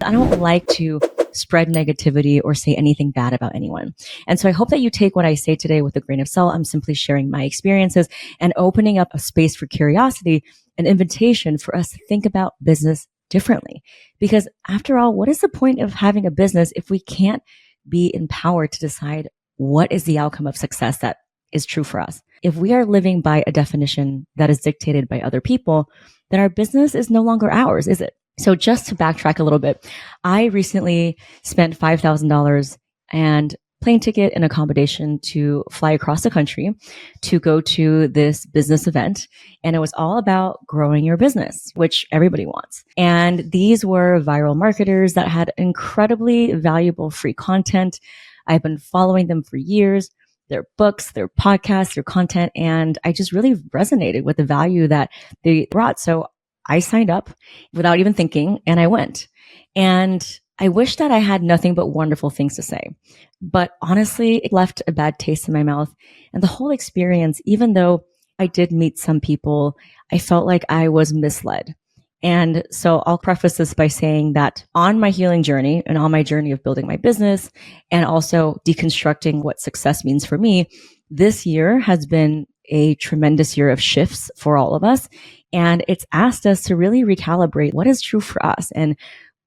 I don't like to spread negativity or say anything bad about anyone. And so I hope that you take what I say today with a grain of salt. I'm simply sharing my experiences and opening up a space for curiosity, an invitation for us to think about business differently. Because after all, what is the point of having a business if we can't be empowered to decide what is the outcome of success that is true for us? If we are living by a definition that is dictated by other people, then our business is no longer ours, is it? So just to backtrack a little bit, I recently spent $5,000 and plane ticket and accommodation to fly across the country to go to this business event. And it was all about growing your business, which everybody wants. And these were viral marketers that had incredibly valuable free content. I've been following them for years, their books, their podcasts, their content. And I just really resonated with the value that they brought. So I signed up without even thinking and I went. And I wish that I had nothing but wonderful things to say. But honestly, it left a bad taste in my mouth. And the whole experience, even though I did meet some people, I felt like I was misled. And so I'll preface this by saying that on my healing journey and on my journey of building my business and also deconstructing what success means for me, this year has been a tremendous year of shifts for all of us. And it's asked us to really recalibrate what is true for us. And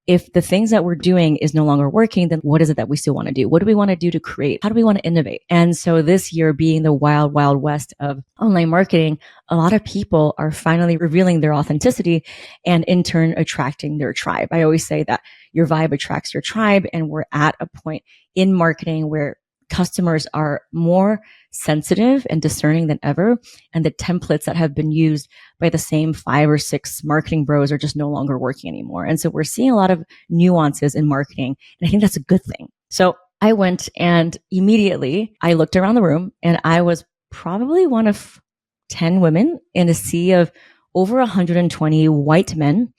if the things that we're doing is no longer working, then what is it that we still want to do? What do we want to do to create? How do we want to innovate? And so this year being the wild, wild west of online marketing, a lot of people are finally revealing their authenticity and in turn attracting their tribe. I always say that your vibe attracts your tribe. And we're at a point in marketing where customers are more sensitive and discerning than ever. And the templates that have been used by the same 5 or 6 marketing bros are just no longer working anymore. And so we're seeing a lot of nuances in marketing. And I think that's a good thing. So I went and immediately I looked around the room and I was probably one of 10 women in a sea of over 120 white men.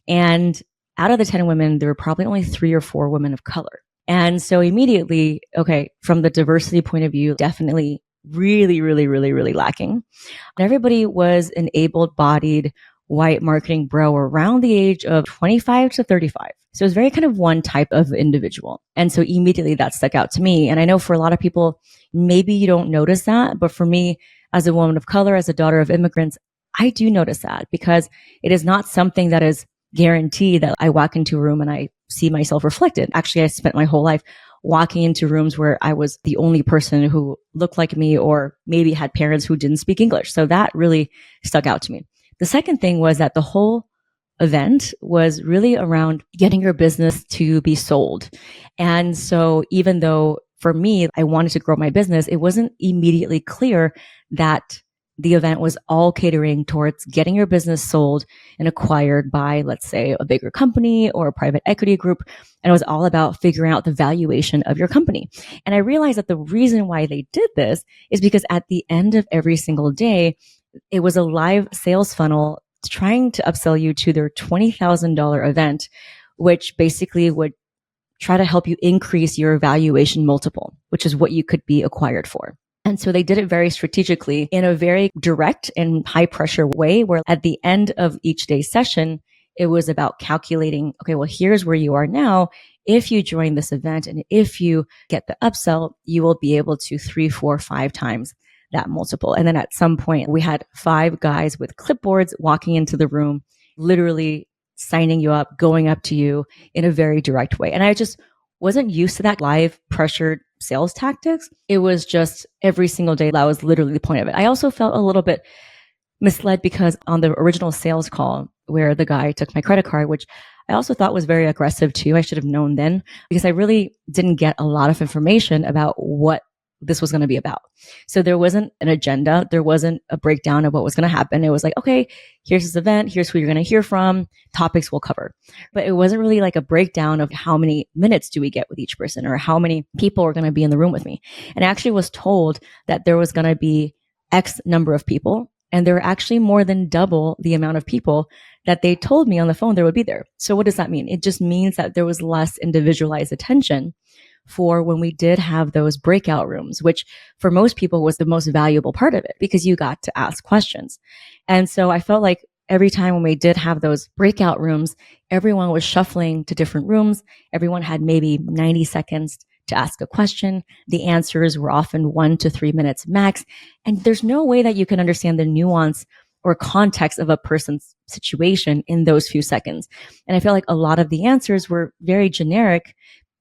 And out of the 10 women, there were probably only 3 or 4 women of color. And so immediately, okay, from the diversity point of view, definitely really lacking. And everybody was an able-bodied white marketing bro around the age of 25 to 35. So it was very kind of one type of individual. And so immediately that stuck out to me. And I know for a lot of people, maybe you don't notice that. But for me, as a woman of color, as a daughter of immigrants, I do notice that because it is not something that is guaranteed that I walk into a room and I see myself reflected. Actually, I spent my whole life walking into rooms where I was the only person who looked like me or maybe had parents who didn't speak English. So that really stuck out to me. The second thing was that the whole event was really around getting your business to be sold. And so even though for me, I wanted to grow my business, it wasn't immediately clear that the event was all catering towards getting your business sold and acquired by, let's say, a bigger company or a private equity group. And it was all about figuring out the valuation of your company. And I realized that the reason why they did this is because at the end of every single day, it was a live sales funnel trying to upsell you to their $20,000 event, which basically would try to help you increase your valuation multiple, which is what you could be acquired for. And so they did it very strategically in a very direct and high pressure way where at the end of each day's session, it was about calculating, okay, well, here's where you are now. If you join this event and if you get the upsell, you will be able to 3, 4, 5 times that multiple. And then at some point we had 5 guys with clipboards walking into the room, literally signing you up, going up to you in a very direct way. And I just wasn't used to that live pressured sales tactics. It was just every single day. That was literally the point of it. I also felt a little bit misled because on the original sales call where the guy took my credit card, which I also thought was very aggressive too. I should have known then because I really didn't get a lot of information about what this was going to be about. So there wasn't an agenda. There wasn't a breakdown of what was going to happen. It was like, okay, here's this event. Here's who you're going to hear from. Topics we'll cover. But it wasn't really like a breakdown of how many minutes do we get with each person or how many people are going to be in the room with me. And I actually was told that there was going to be X number of people. And there were actually more than double the amount of people that they told me on the phone there would be there. So what does that mean? It just means that there was less individualized attention for when we did have those breakout rooms, which for most people was the most valuable part of it because you got to ask questions. And so I felt like every time when we did have those breakout rooms, everyone was shuffling to different rooms. Everyone had maybe 90 seconds to ask a question. The answers were often 1 to 3 minutes max. And there's no way that you can understand the nuance or context of a person's situation in those few seconds. And I feel like a lot of the answers were very generic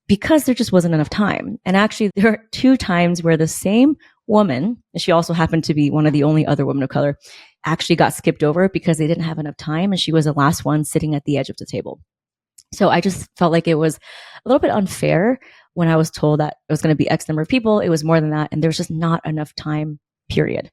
because there just wasn't enough time. And actually, there are 2 times where the same woman, and she also happened to be one of the only other women of color, actually got skipped over because they didn't have enough time. And she was the last one sitting at the edge of the table. So I just felt like it was a little bit unfair when I was told that it was going to be X number of people. It was more than that. And there was just not enough time, period.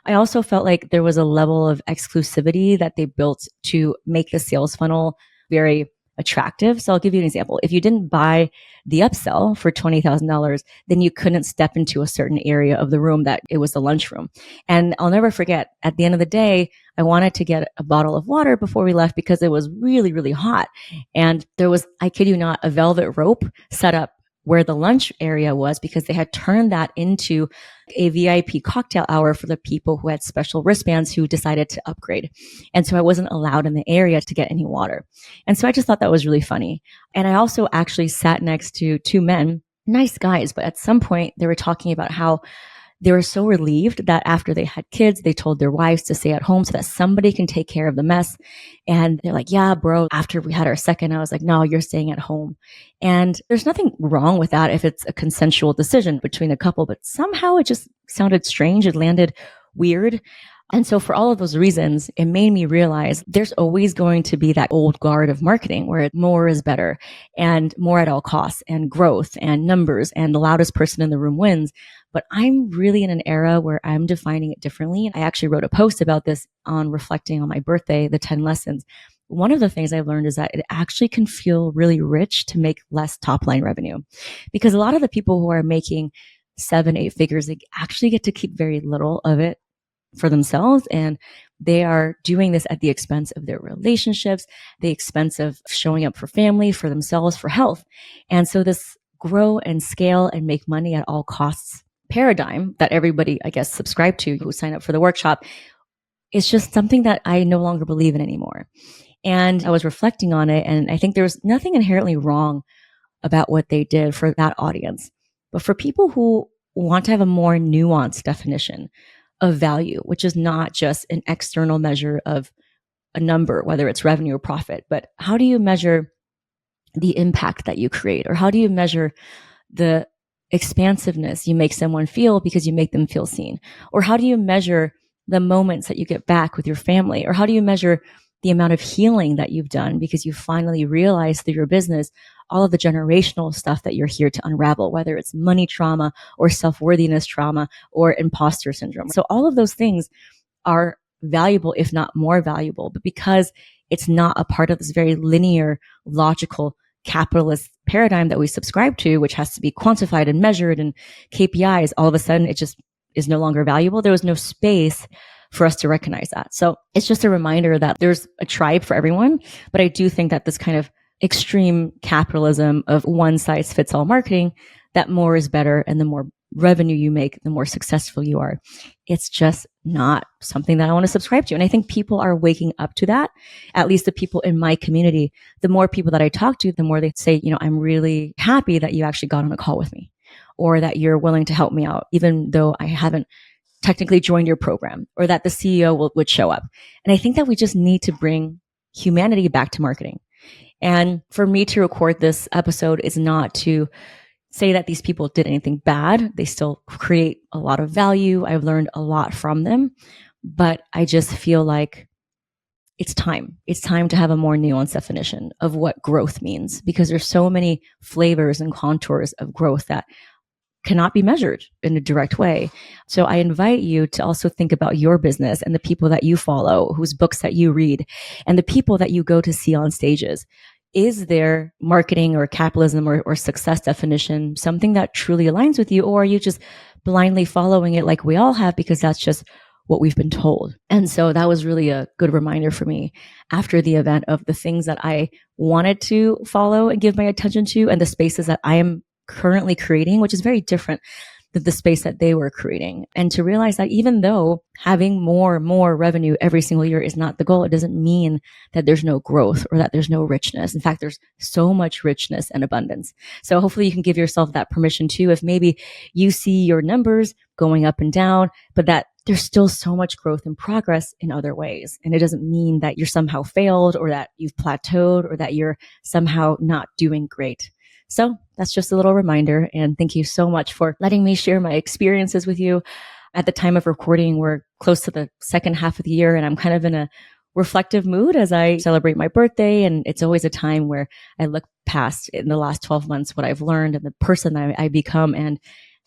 I also felt like there was a level of exclusivity that they built to make the sales funnel very attractive. So I'll give you an example. If you didn't buy the upsell for $20,000, then you couldn't step into a certain area of the room that it was the lunchroom. And I'll never forget, at the end of the day, I wanted to get a bottle of water before we left because it was really, really hot. And there was, I kid you not, a velvet rope set up where the lunch area was because they had turned that into a VIP cocktail hour for the people who had special wristbands who decided to upgrade. And so I wasn't allowed in the area to get any water. And so I just thought that was really funny. And I also actually sat next to 2 men, nice guys, but at some point they were talking about how they were so relieved that after they had kids, they told their wives to stay at home so that somebody can take care of the mess. And they're like, yeah, bro, after we had our second, I was like, no, you're staying at home. And there's nothing wrong with that if it's a consensual decision between a couple, but somehow it just sounded strange. It landed weird. And so for all of those reasons, it made me realize there's always going to be that old guard of marketing where more is better and more at all costs and growth and numbers and the loudest person in the room wins. But I'm really in an era where I'm defining it differently. And I actually wrote a post about this on reflecting on my birthday, the 10 lessons. One of the things I've learned is that it actually can feel really rich to make less top line revenue because a lot of the people who are making 7, 8 figures, they actually get to keep very little of it for themselves. And they are doing this at the expense of their relationships, the expense of showing up for family, for themselves, for health. And so this grow and scale and make money at all costs paradigm that everybody, I guess, subscribe to who sign up for the workshop is just something that I no longer believe in anymore. And I was reflecting on it. And I think there's nothing inherently wrong about what they did for that audience. But for people who want to have a more nuanced definition of value, which is not just an external measure of a number, whether it's revenue or profit, but how do you measure the impact that you create? Or how do you measure the expansiveness you make someone feel because you make them feel seen? Or how do you measure the moments that you get back with your family? Or how do you measure the amount of healing that you've done because you finally realize through your business all of the generational stuff that you're here to unravel, whether it's money trauma or self-worthiness trauma or imposter syndrome. So all of those things are valuable, if not more valuable, but because it's not a part of this very linear, logical, capitalist paradigm that we subscribe to, which has to be quantified and measured and KPIs, all of a sudden it just is no longer valuable. There was no space for us to recognize that. So it's just a reminder that there's a tribe for everyone. But I do think that this kind of extreme capitalism of one size fits all marketing, that more is better and the more revenue you make, the more successful you are. It's just not something that I want to subscribe to. And I think people are waking up to that, at least the people in my community. The more people that I talk to, the more they say, I'm really happy that you actually got on a call with me or that you're willing to help me out, even though I haven't technically joined your program, or that the CEO would show up. And I think that we just need to bring humanity back to marketing. And for me to record this episode is not to say that these people did anything bad. They still create a lot of value. I've learned a lot from them, but I just feel like it's time. It's time to have a more nuanced definition of what growth means, because there's so many flavors and contours of growth that cannot be measured in a direct way. So I invite you to also think about your business and the people that you follow, whose books that you read, and the people that you go to see on stages. Is their marketing or capitalism or success definition something that truly aligns with you, or are you just blindly following it like we all have because that's just what we've been told? And so that was really a good reminder for me after the event of the things that I wanted to follow and give my attention to, and the spaces that I am currently creating, which is very different the space that they were creating. And to realize that even though having more revenue every single year is not the goal, it doesn't mean that there's no growth or that there's no richness. In fact, there's so much richness and abundance. So hopefully you can give yourself that permission too. If maybe you see your numbers going up and down, but that there's still so much growth and progress in other ways. And it doesn't mean that you're somehow failed or that you've plateaued or that you're somehow not doing great. So that's just a little reminder. And thank you so much for letting me share my experiences with you. At the time of recording, we're close to the second half of the year, and I'm kind of in a reflective mood as I celebrate my birthday. And it's always a time where I look past in the last 12 months what I've learned and the person that I become and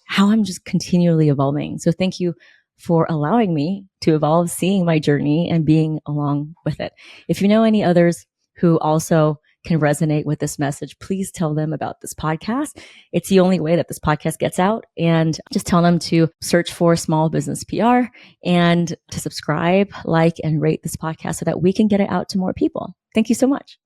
how I'm just continually evolving. So thank you for allowing me to evolve, seeing my journey and being along with it. If you know any others who also can resonate with this message, please tell them about this podcast. It's the only way that this podcast gets out. And just tell them to search for Small Business PR and to subscribe, like, and rate this podcast so that we can get it out to more people. Thank you so much.